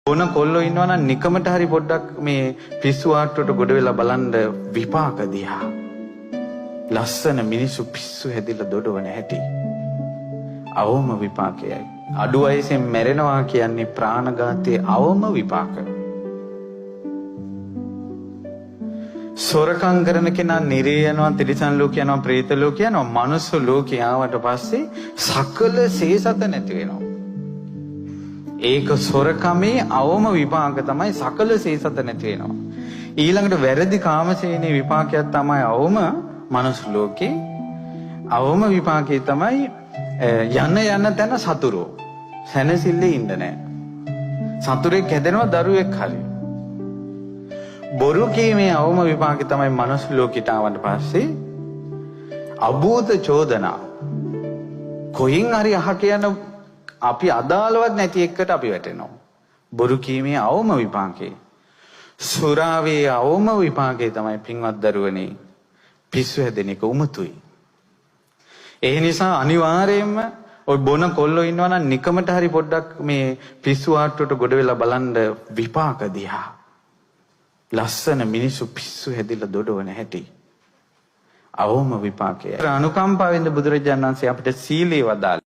ඕන කොල්ලෝ ඉන්නවා නම් නිකමට හරි පොඩ්ඩක් මේ පිස්සු ආට්ටුවට ගොඩ වෙලා බලන්න විපාක දිහා. ලස්සන මිනිස්සු පිස්සු හැදිලා දොඩවන හැටි. අවම විපාකයයි. අඩු වයසෙන් මැරෙනවා කියන්නේ ප්‍රාණඝාතයේ අවම විපාක. සොරකම් කරන කෙනා නිරේ යනවා, තිරිසන් ලෝක යනවා, പ്രേත ලෝක යනවා. මනුස්ස ලෝකේ ආවට පස්සේ සකල සේසත නැති වෙනවා. ඒක සොරකමේ අවම විපාක තමයි සකල සේසත නැති වෙනවා. ඊළඟට වැරදි කාමසේනේ විපාකයක් තමයි අවම මනුස්ස ලෝකේ. අවම විපාකේ තමයි යන තැන සතුරෝ. සැනසille ඉන්න නැහැ. සතුරෙක් හැදෙනවා දරුවෙක් හරි. බොරු කීමේ අවම විපාකේ තමයි මනුස්ස ලෝකෙට ආවට පස්සේ අභූත චෝදනා. කොයින් හරි අහ කියන අපි අදාළවත් නැති එකට අපි වැටෙනවා. බොරු කීමේ අවම විපාකේ. සුරාවේ අවම විපාකේ තමයි පින්වත් දරුවනේ පිස්සු හැදෙන එක උමතුයි. ඒ නිසා අනිවාර්යයෙන්ම ඔය බොන කොල්ලෝ ඉන්නවා නම් නිකමට හරි පොඩ්ඩක් මේ පිස්සු ආට්ටුවට ගොඩ වෙලා බලන්න විපාක දිහා. ලස්සන මිනිස්සු පිස්සු හැදිලා දොඩවන හැටි. අවම විපාකය. අනුකම්පාවෙන්ද බුදුරජාණන් වහන්සේ අපිට සීලය වදාළේ.